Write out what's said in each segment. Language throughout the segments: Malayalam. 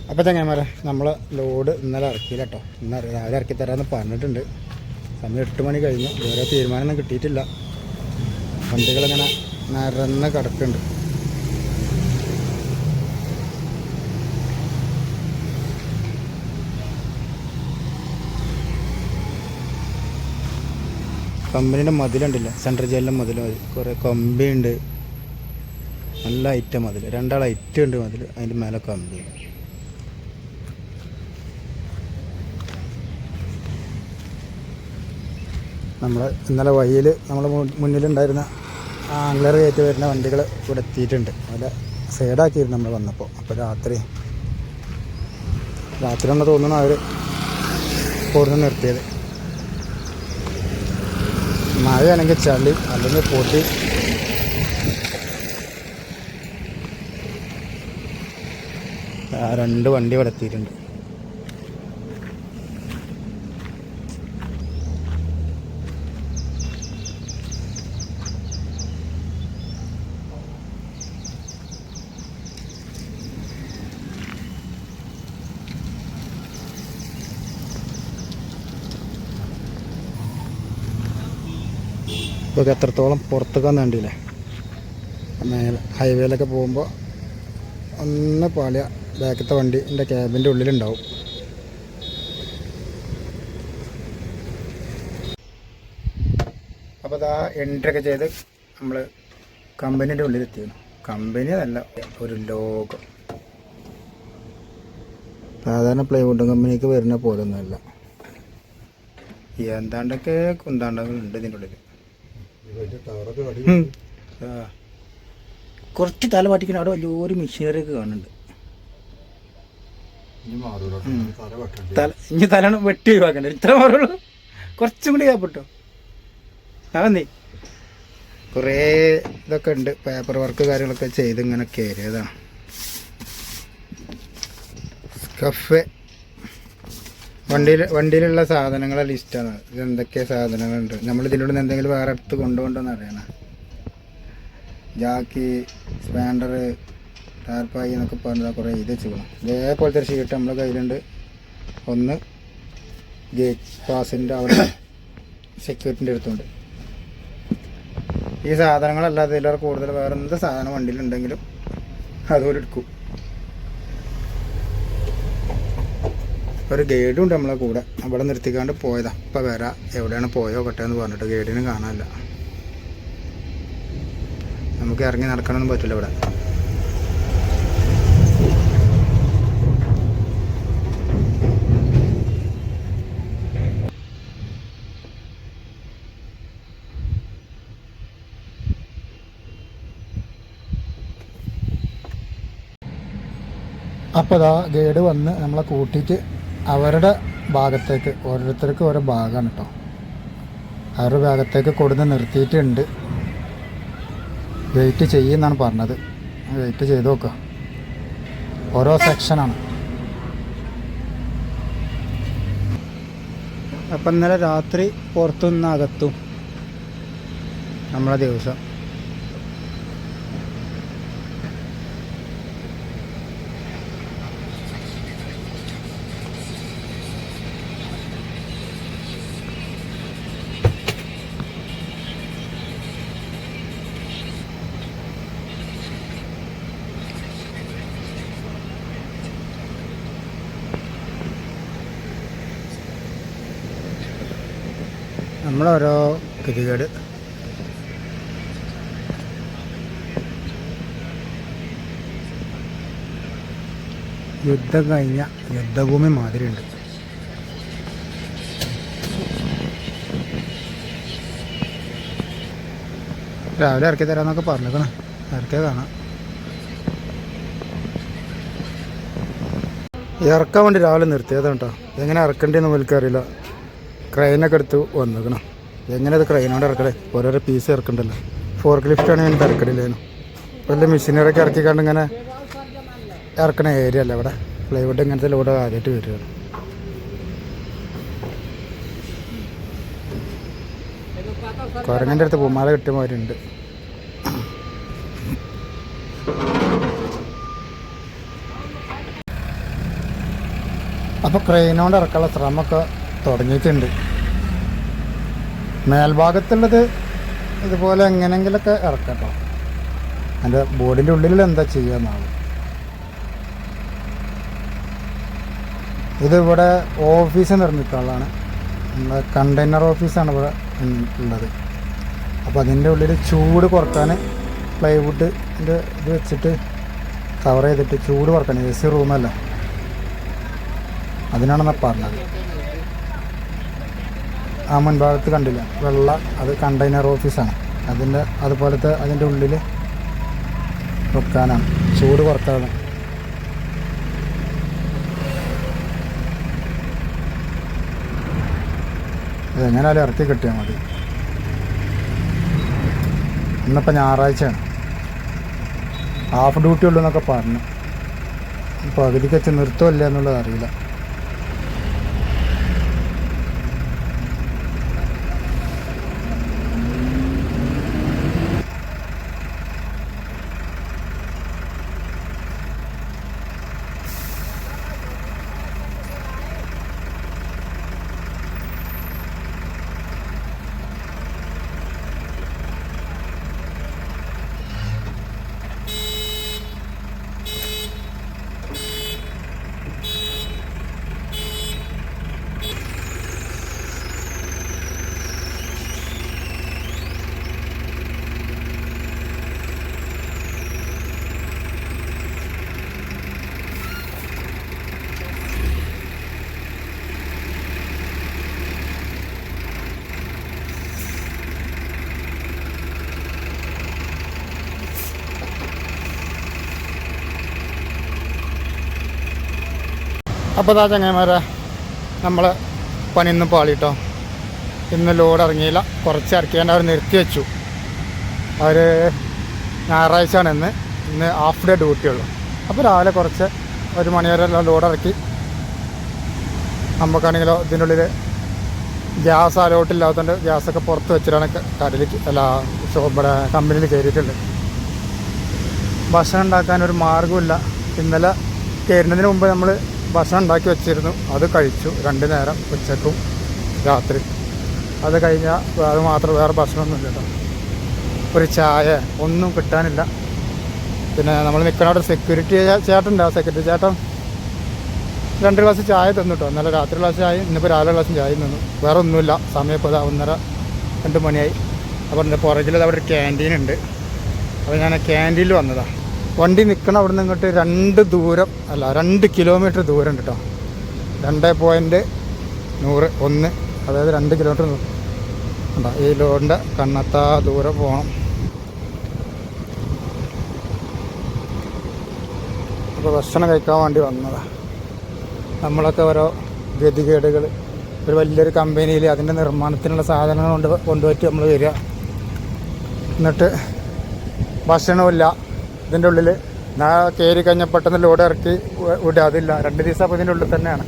അപ്പോൾ ചങ്ങന്മാരെ നമ്മൾ ലോഡ് ഇന്നലെ ഇറക്കിയില്ല കേട്ടോ. ഇന്ന് രാവിലെ ഇറക്കി തരാമെന്ന് പറഞ്ഞിട്ടുണ്ട്. സമയം 8 മണി കഴിഞ്ഞു. വേറെ തീരുമാനമൊന്നും കിട്ടിയിട്ടില്ല. വണ്ടികളിങ്ങനെ നിരന്ന് കിടക്കുന്നുണ്ട്. കമ്പനിയുടെ മതിലുണ്ടല്ല, സെൻട്രൽ ജയിലിൻ്റെ മതിൽ, കുറേ കമ്പിയുണ്ട്. നല്ല ഐറ്റം മതിൽ, 2 ആൾ ഐറ്റം ഉണ്ട് മതിൽ. അതിൻ്റെ മേലെ കമ്പി. നമ്മൾ ഇന്നലെ വഴിയിൽ നമ്മൾ മുന്നിലുണ്ടായിരുന്ന ആംഗ്ലർ കയറ്റി വരുന്ന വണ്ടികൾ ഇവിടെ എത്തിയിട്ടുണ്ട്. അതിൽ സൈഡാക്കിയിരുന്നു നമ്മൾ വന്നപ്പോൾ. അപ്പോൾ രാത്രി ഒന്ന് തോന്നുന്നു അവർ കൂടുതൽ നിർത്തിയത്. മഴയാണെങ്കിൽ ചളി, അല്ലെങ്കിൽ പൊടി. ആ 2 വണ്ടി ഇവിടെ എത്തിയിട്ടുണ്ട്. ഇപ്പോൾ എത്രത്തോളം പുറത്തേക്ക് വന്നില്ലേ. മേലെ ഹൈവേയിലൊക്കെ പോകുമ്പോൾ ഒന്ന് പാളിയ ബാക്കത്തെ വണ്ടി എൻ്റെ ക്യാബിൻ്റെ ഉള്ളിലുണ്ടാവും. അപ്പോൾ അതാ എൻട്രി ഒക്കെ ചെയ്ത് നമ്മൾ കമ്പനീൻ്റെ ഉള്ളിലെത്തിയിരുന്നു. കമ്പനി അല്ല, ഒരു ലോകം. സാധാരണ പ്ലൈവുഡ് കമ്പനിക്ക് വരുന്ന പോലൊന്നുമല്ല. എന്താണ്ടൊക്കെ കുന്താണ്ടങ്ങളുണ്ട് ഇതിൻ്റെ ഉള്ളിൽ. കുറച്ച് തല പാട്ടിക്കുന്ന അവിടെ വലിയൊരു മെഷീനറി ഒക്കെ കാണുന്നുണ്ട്. ഇനി തല വെട്ടി ഒഴിവാക്കണ്ട, ഇത്ര മാറുള്ളൂ. കുറച്ചും കൂടി കേട്ടോ. നീ കുറേ ഇതൊക്കെ ഉണ്ട്, പേപ്പർ വർക്ക് കാര്യങ്ങളൊക്കെ ചെയ്ത് ഇങ്ങനെ കയറിയതാണ്. കഫേ വണ്ടിയിലുള്ള സാധനങ്ങളെ ലിസ്റ്റാണ്. ഇതെന്തൊക്കെ സാധനങ്ങളുണ്ട്. നമ്മൾ ഇതിൻ്റെ ഉള്ളിൽ നിന്ന് എന്തെങ്കിലും വേറെ അടുത്ത് കൊണ്ടുപോകണ്ടെന്ന് അറിയണം. ജാക്കി, സ്പാൻഡർ, ടാർപ്പായി എന്നൊക്കെ പറഞ്ഞാൽ കുറേ ഇത് ചെയ്യണം. ഇതേപോലത്തെ ഒരു ഷീറ്റ് നമ്മുടെ കയ്യിലുണ്ട്. ഒന്ന് ഗേറ്റ് പാസിൻ്റെ അവിടെ സെക്യൂരിറ്റിൻ്റെ അടുത്തുണ്ട്. ഈ സാധനങ്ങളല്ലാതെ ഇതിലേറെ കൂടുതൽ വേറെ എന്ത് സാധനം വണ്ടിയിലുണ്ടെങ്കിലും അതുപോലെ എടുക്കും. ഒരു ഗൈഡും ഉണ്ട് നമ്മളെ കൂടെ. അവിടെ നിർത്തിക്കാണ്ട് പോയതാ. അപ്പം വരാം, എവിടെയാണ് പോയോ കട്ടെ എന്ന് പറഞ്ഞിട്ട്. ഗൈഡിന് കാണാനില്ല. നമുക്ക് ഇറങ്ങി നടക്കാനൊന്നും പറ്റില്ല ഇവിടെ. അപ്പോൾ ഇതാ ഗൈഡ് വന്ന് നമ്മളെ കൂട്ടിയിട്ട് അവരുടെ ഭാഗത്തേക്ക്, ഓരോരുത്തർക്കും ഓരോ ഭാഗമാണ് കേട്ടോ, അവരുടെ ഭാഗത്തേക്ക് കൊടുന്ന് നിർത്തിയിട്ടുണ്ട്. വെയിറ്റ് ചെയ്യുമെന്നാണ് പറഞ്ഞത്. വെയിറ്റ് ചെയ്ത് നോക്കുക. ഓരോ സെക്ഷനാണ്. അപ്പം ഇന്നലെ രാത്രി പുറത്തുനിന്ന് അകത്തും നമ്മളെ ദിവസം. നമ്മളോരോ ഗതികേട്. യുദ്ധം കഴിഞ്ഞ യുദ്ധഭൂമി മാതിരിയുണ്ട്. രാവിലെ ഇറക്കി തരാമെന്നൊക്കെ പറഞ്ഞേക്കണം. ഇറക്കിയ കാണാം. ഇറക്കാൻ വേണ്ടി രാവിലെ നിർത്തിയതാണ് കേട്ടോ. എങ്ങനെ ഇറക്കേണ്ടതെന്ന് എനിക്കറിയില്ല. ക്രെയിനൊക്കെ എടുത്ത് വന്നിക്കണം. എങ്ങനെ അത് ക്രെയിനോട് ഇറക്കണേ? ഓരോരോ പീസ് ഇറക്കണ്ടല്ലോ. ഫോർക്ക് ലിഫ്റ്റാണെങ്കിൽ എനിക്ക് ഇറക്കണില്ലേനു. വലിയ മെഷീനറൊക്കെ ഇറക്കിക്കാണ്ട് ഇങ്ങനെ ഇറക്കണ ഏരിയ അല്ല ഇവിടെ. പ്ലൈവുഡ് ഇങ്ങനത്തെ ലോഡ് ആദ്യമായിട്ട് വരികയാണ്. കുരങ്ങൻ്റെ അടുത്ത് പൂമാല കിട്ടിയ മാതിരി ഉണ്ട്. അപ്പോൾ ക്രെയിനോണ്ട് ഇറക്കാനുള്ള ശ്രമമൊക്കെ തുടങ്ങിയിട്ടുണ്ട്. മേൽഭാഗത്തുള്ളത് ഇതുപോലെ എങ്ങനെയെങ്കിലൊക്കെ ഇറക്കട്ടോ. അതിൻ്റെ ബോഡിൻ്റെ ഉള്ളിൽ എന്താ ചെയ്യുകയെന്നാവും. ഇതിവിടെ ഓഫീസ് നിർമ്മിക്കാനുള്ളതാണ്. നമ്മുടെ കണ്ടെയ്നർ ഓഫീസാണ് ഇവിടെ ഉള്ളത്. അപ്പോൾ അതിൻ്റെ ഉള്ളിൽ ചൂട് കുറക്കാൻ പ്ലൈവുഡിൻ്റെ ഇത് വെച്ചിട്ട് കവർ ചെയ്തിട്ട് ചൂട് കുറക്കാൻ AC റൂമല്ല, അതിനാണെന്നാണ് പറഞ്ഞത്. ആ മുൻഭാഗത്ത് കണ്ടില്ല വെള്ള, അത് കണ്ടെയ്നർ ഓഫീസാണ്. അതുപോലത്തെ അതിൻ്റെ ഉള്ളിൽ വെക്കാനാണ്, ചൂട് കുറക്കാനാണ്. ഇതെങ്ങനെയാലും ഇറക്കി കിട്ടിയാൽ മതി. ഇന്നിപ്പോൾ ഞായറാഴ്ചയാണ്, ഹാഫ് ഡ്യൂട്ടി ഉള്ളൂ എന്നൊക്കെ പറഞ്ഞു. പകുതിക്ക് വെച്ച് നിർത്തുമല്ല എന്നുള്ളത് അറിയില്ല. അപ്പോൾ ചങ്ങന്മാരെ, നമ്മൾ പണി ഇന്ന് പാളിട്ടോ. ഇന്ന് ലോഡ് ഇറങ്ങിയില്ല, കുറച്ച് ഇറക്കിയാണ്ട് അവർ നിർത്തി വെച്ചു. അവർ ഞായറാഴ്ചയാണ് ഇന്ന് ഹാഫ് ഡേ ഡ്യൂട്ടി ഉള്ളു. അപ്പോൾ രാവിലെ കുറച്ച് 1 മണി വരെ ലോഡ് ഇറക്കി. നമുക്കാണെങ്കിലോ ഇതിൻ്റെ ഉള്ളിൽ ഗ്യാസ് അലോട്ടില്ലാത്തതുകൊണ്ട് ഗ്യാസൊക്കെ പുറത്ത് വെച്ചിട്ടാണ് കടലിലേക്ക് ഇവിടെ കമ്പനിയിൽ കയറിയിട്ടുള്ളത്. ഭക്ഷണം ഉണ്ടാക്കാനൊരു മാർഗ്ഗമില്ല. ഇന്നലെ കയറുന്നതിന് മുമ്പ് നമ്മൾ ഭക്ഷണം ഉണ്ടാക്കി വെച്ചിരുന്നു, അത് കഴിച്ചു 2 നേരം, ഉച്ചക്കും രാത്രി. അത് കഴിഞ്ഞാൽ അത് മാത്രം, വേറെ ഭക്ഷണമൊന്നുമില്ല കേട്ടോ. ഒരു ചായ ഒന്നും കിട്ടാനില്ല. പിന്നെ നമ്മൾ നിൽക്കുന്ന അവിടെ സെക്യൂരിറ്റി ചേട്ടനുണ്ട്. ആ സെക്യൂരിറ്റി ചേട്ടൻ 2 ഗ്ലാസ് ചായ തന്നു കേട്ടോ. ഇന്നലെ രാത്രി ഗ്ലാസ് ചായ, ഇന്നിപ്പോൾ രാവിലെ ഗ്ലാസ് ചായ തന്നു. വേറെ ഒന്നുമില്ല. സമയം ഇപ്പോൾ 1:30-2 മണിയായി. അപ്പോൾ എൻ്റെ പുറകിൽ അവിടെ ഒരു ക്യാൻറ്റീനുണ്ട്. അപ്പോൾ ഞാൻ ക്യാൻറ്റീനിൽ വന്നതാണ്. വണ്ടി നിൽക്കണം അവിടെ നിന്ന് ഇങ്ങോട്ട് 2 കിലോമീറ്റർ ദൂരം ഉണ്ട് കേട്ടോ. 2.100 അതായത് 2 കിലോമീറ്റർ ഉണ്ടോ. ഈ ലോഡിൻ്റെ കണ്ണത്താ ദൂരം പോകണം. അപ്പോൾ ഭക്ഷണം കഴിക്കാൻ വേണ്ടി വന്നതാണ്. നമ്മളൊക്കെ ഓരോ ഗതികേടുകൾ, ഒരു വലിയൊരു കമ്പനിയിൽ അതിൻ്റെ നിർമ്മാണത്തിനുള്ള സാധനങ്ങൾ കൊണ്ടുപോയിട്ട് നമ്മൾ വരിക. എന്നിട്ട് ഭക്ഷണമില്ല. ഇതിൻ്റെ ഉള്ളിൽ കയറി കഴിഞ്ഞാൽ പെട്ടെന്ന് ലോഡ് ഇറക്കി വിടുക, അതില്ല. 2 ദിവസം അപ്പോൾ ഇതിൻ്റെ ഉള്ളിൽ തന്നെയാണ്.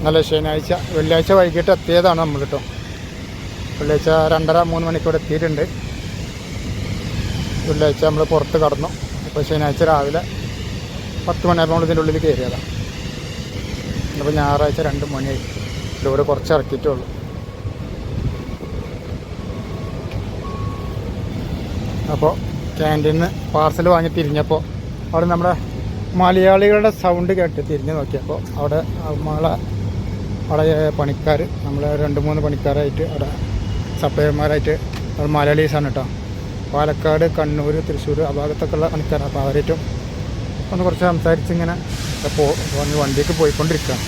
നല്ല വെള്ളിയാഴ്ച വൈകിട്ട് എത്തിയതാണ് നമ്മൾ കേട്ടോ. വെള്ളിയാഴ്ച 2:30-3 മണിക്കൂർ എത്തിയിട്ടുണ്ട്. വെള്ളിയാഴ്ച നമ്മൾ പുറത്ത് കടന്നു. ഇപ്പോൾ ശനിയാഴ്ച രാവിലെ 10 മണിയായപ്പോൾ നമ്മൾ ഇതിൻ്റെ ഉള്ളിൽ കയറിയതാണ്. അപ്പോൾ ഞായറാഴ്ച 2 മണിയായി. ലോഡ് കുറച്ച് ഇറക്കിയിട്ടേ ഉള്ളൂ. അപ്പോൾ ക്യാൻറ്റീനിൽ നിന്ന് പാർസൽ വാങ്ങി തിരിഞ്ഞപ്പോൾ അവിടെ നമ്മുടെ മലയാളികളുടെ സൗണ്ട് കേട്ട് തിരിഞ്ഞ് നോക്കിയപ്പോൾ അവിടെ പണിക്കാർ, നമ്മൾ 2-3 പണിക്കാരായിട്ട് അവിടെ സപ്ലൈയർമാരായിട്ട് അവിടെ മലയാളീസാണ് കേട്ടോ. പാലക്കാട്, കണ്ണൂർ, തൃശ്ശൂർ ആ ഭാഗത്തൊക്കെ ഉള്ള പണിക്കാരാണ്. അപ്പോൾ അവരായിട്ടും ഒന്ന് കുറച്ച് സംസാരിച്ചിങ്ങനെ വണ്ടിക്ക് പോയിക്കൊണ്ടിരിക്കുകയാണ്.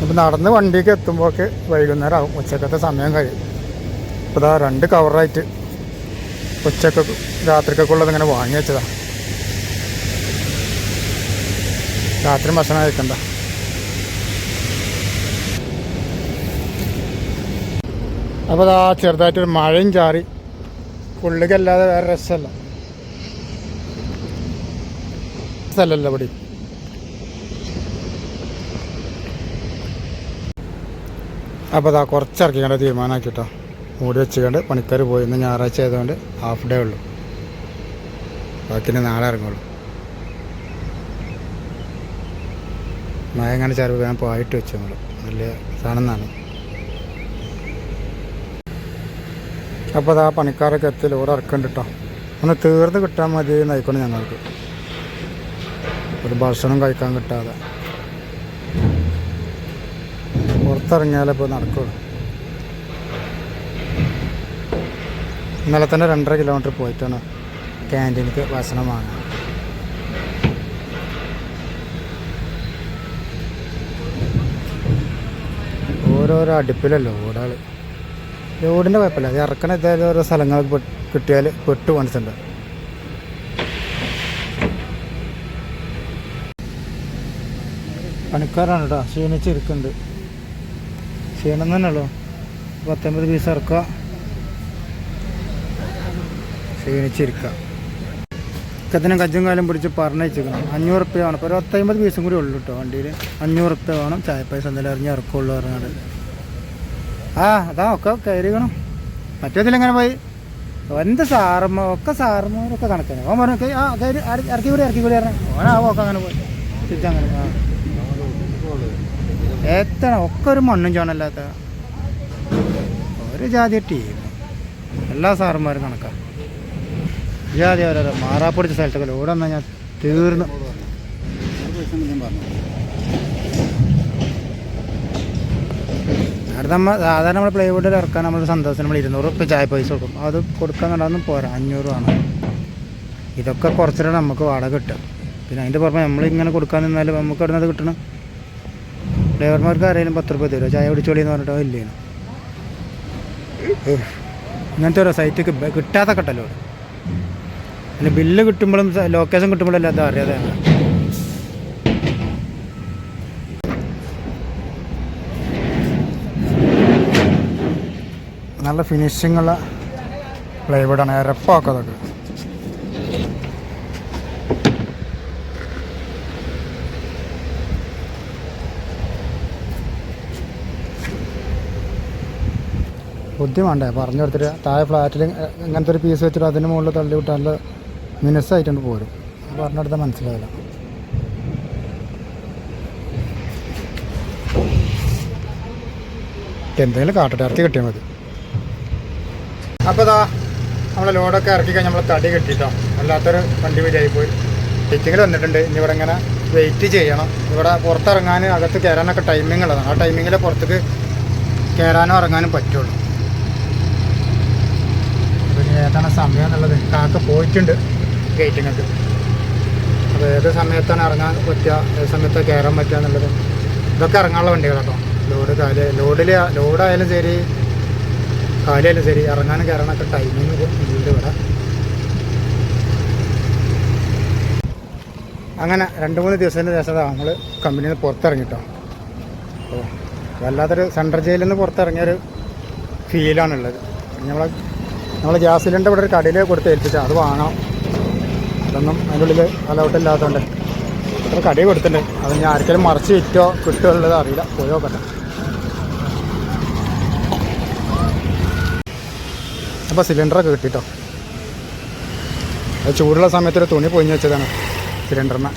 അപ്പോൾ നടന്ന് വണ്ടിക്ക് എത്തുമ്പോഴേക്ക് വൈകുന്നേരം ആവും. ഉച്ചക്കത്തെ സമയം കഴിയും. അപ്പോൾ 2 കവറായിട്ട് ഉച്ചക്കൊക്കെ രാത്രിക്കൊക്കെയുള്ളത് ഇങ്ങനെ വാങ്ങി വെച്ചതാണ്. രാത്രി ഭക്ഷണം കഴിക്കണ്ട. അപ്പോൾ ചെറുതായിട്ടൊരു മഴയും ചാറി. പുള്ളിക്കല്ലാതെ വേറെ രസമല്ല സ്ഥലമല്ല ഇവിടെ. അപ്പോൾ കുറച്ചിറക്കിക്കേണ്ട തീരുമാനമാക്കിട്ടോ. മൂടി വെച്ചുകൊണ്ട് പണിക്കാർ പോയി. ഇന്ന് ഞായറാഴ്ച ആയതുകൊണ്ട് ഹാഫ് ഡേ ഉള്ളൂ. ബാക്കി നാളെ ഇറങ്ങുള്ളൂ. മഴ എങ്ങനെ ചെറുപ്പം ഞാൻ പോയിട്ട് വെച്ചു നമ്മൾ വലിയ സാധനം എന്നാണ്. അപ്പോൾ അത് ആ പണിക്കാരൊക്കെ എത്തി ലോഡ് ഇറക്കുന്നുണ്ട് കേട്ടോ. ഒന്ന് തീർന്ന് കിട്ടാൻ മതി എന്നായിക്കൊണ്ട് ഞങ്ങൾക്ക് ഒരു ഭക്ഷണം കഴിക്കാൻ കിട്ടാതെ പുറത്തിറങ്ങിയാലേ ഇപ്പോൾ നടക്കുള്ളൂ. ഇന്നലെ തന്നെ 2.5 കിലോമീറ്റർ പോയിട്ടാണ് ക്യാൻറ്റീനിക്ക് ഭക്ഷണം വാങ്ങാൻ. ഓരോരോ അടുപ്പിലല്ലോ ലോഡാൾ. ലോഡിൻ്റെ കുഴപ്പമില്ല, അത് ഇറക്കണ എന്തായാലും ഓരോ സ്ഥലങ്ങൾക്ക് കിട്ടിയാൽ പെട്ട് മനസ്സുണ്ട്. പണിക്കാരാണ് കേട്ടോ, ക്ഷീണിച്ചിരിക്കുന്നുണ്ട്. ക്ഷീണം തന്നെ ഉള്ളൂ. 19 പീസ് ഇറക്കുക, ക്ഷീണിച്ചിരിക്കുക. ഒക്കത്തിനും കജ്ജും കാലം പിടിച്ച് പറഞ്ഞിരിക്കണം. 500 റുപ്യ വേണം. ഇപ്പോൾ 50 പീസും കൂടി ഉള്ളൂ കേട്ടോ വണ്ടിയിൽ. 500 റുപ്യ വേണം. ചായ പൈസ എന്തെങ്കിലും അറിഞ്ഞ് ഇറക്കുള്ളൂ പറഞ്ഞാൽ. അതാ ഒക്കെ കയറിക്കണം. മറ്റേതിലെങ്ങനെ പോയി എന്ത് സാറന്മാരൊക്കെ കണക്കാണ്. ഓൻ പറഞ്ഞു കയറി ഇറക്കി കൂടി പറഞ്ഞാൽ ഓനാവൊക്കെ അങ്ങനെ പോയി തിരിച്ചങ്ങനെ. എത്തണം ഒക്കെ ഒരു മണ്ണും ചോണല്ലാത്ത ഒരു ജാതി ടീം. എല്ലാ സാറന്മാരും കണക്കാണ്. ജാതി ഓരോരോ മാറാപ്പൊടിച്ച സ്ഥലത്തൊക്കെ ലോഡ് വന്നാൽ ഞാൻ തീർന്നു. സാധാരണ നമ്മൾ പ്ലൈവുഡിൽ ഇറക്കാൻ നമ്മൾ സന്തോഷം നമ്മൾ 200 റുപ്യ ചായ പൈസ കൊടുക്കും. അത് കൊടുക്കാൻ കണ്ടാന്നും പോരാ, 500 ആണ്. ഇതൊക്കെ കുറച്ചിട്ട് നമുക്ക് വാടക കിട്ടും. പിന്നെ അതിൻ്റെ പുറമെ നമ്മളിങ്ങനെ കൊടുക്കാൻ നിന്നാലും നമുക്ക് ഇടുന്നത് കിട്ടണം. ഡ്രൈവർമാർക്ക് ആരെങ്കിലും 10 റുപ്യ തരുമോ ചായ പിടിച്ചോളിയെന്ന് പറഞ്ഞിട്ടോ ഇല്ലേനു. ഇങ്ങനത്തെ ഓരോ സൈറ്റ് കിട്ടാത്ത കട്ടല്ലോ. പിന്നെ ബില്ല് കിട്ടുമ്പോഴും ലൊക്കേഷൻ കിട്ടുമ്പോഴും എല്ലാം അറിയാതെ നല്ല ഫിനിഷിങ്ങുള്ള പ്ലൈവുഡാണ്. ഇരപ്പാക്കും അതൊക്കെ. ബുദ്ധി വേണ്ടേ പറഞ്ഞു കൊടുത്തിട്ട് താഴെ ഫ്ലാറ്റിൽ ഇങ്ങനത്തെ ഒരു പീസ് വെച്ചിട്ട് അതിന് മുകളിൽ തള്ളി വിട്ട് നല്ല മിനുസായിട്ടുണ്ട് പോരും. പറഞ്ഞെടുത്താൽ മനസ്സിലാവില്ല. എന്തെങ്കിലും കാട്ടട്ടെ, ഇറക്കി കിട്ടിയാൽ മതി. അപ്പോൾ ഇതാ നമ്മളെ ലോഡൊക്കെ ഇറക്കി കഴിഞ്ഞാൽ നമ്മൾ തടി കിട്ടിയിട്ടോ. അല്ലാത്തൊരു വണ്ടി വരിയായി പോയി. ടിച്ചിങ്ങിൽ വന്നിട്ടുണ്ട്. ഇനി ഇവിടെ ഇങ്ങനെ വെയിറ്റ് ചെയ്യണം. ഇവിടെ പുറത്തിറങ്ങാൻ അകത്ത് കയറാനൊക്കെ ടൈമിംഗ് ഉള്ളതാണ്. ആ ടൈമിങ്ങിൽ പുറത്തേക്ക് കയറാനോ ഇറങ്ങാനും പറ്റുള്ളൂ. പിന്നെ ഏതാണ് സമയം എന്നുള്ളത് കാക്ക പോയിട്ടുണ്ട് ഗേറ്റിങ്ങൾക്ക്. അപ്പോൾ ഏത് സമയത്താണ് ഇറങ്ങാൻ പറ്റുക, ഏത് സമയത്താണ് കയറാൻ പറ്റുക എന്നുള്ളത്. ഇതൊക്കെ ഇറങ്ങാനുള്ള വണ്ടികളാട്ടോ. ലോഡായാലും ശരി കാലിയായാലും ശരി ഇറങ്ങാനും കയറാനൊക്കെ ടൈമിങ് ഉണ്ട് ഇവിടെ. അങ്ങനെ 2-3 ദിവസത്തിൻ്റെ ശേഷം നമ്മൾ കമ്പനിയിൽ നിന്ന് പുറത്തിറങ്ങിട്ടോ. അപ്പോൾ വല്ലാത്തൊരു സെൻട്രൽ ജയിലിൽ നിന്ന് പുറത്തിറങ്ങിയൊരു ഫീലാണുള്ളത്. നമ്മൾ ഗ്യാസ് സിലിണ്ടർ ഇവിടെ ഒരു കടയിൽ കൊടുത്ത് ഏൽപ്പിച്ചാൽ അത് വാങ്ങണം. അതൊന്നും അതിൻ്റെ ഉള്ളിൽ അലൗട്ടില്ലാത്തതുകൊണ്ട് ഇത്ര കടയിൽ കൊടുത്തിട്ടുണ്ട്. അത് ഞാൻ ആർക്കെങ്കിലും മറിച്ച് വിറ്റോ കിട്ടുമോ ഉള്ളത് അറിയില്ല. പോയി നോക്കട്ടെ. അപ്പോൾ സിലിണ്ടറൊക്കെ കിട്ടിട്ടോ. അത് ചൂടുള്ള സമയത്തൊരു തുണി പൊതിഞ്ഞ് വെച്ചതാണ് സിലിണ്ടറിന്.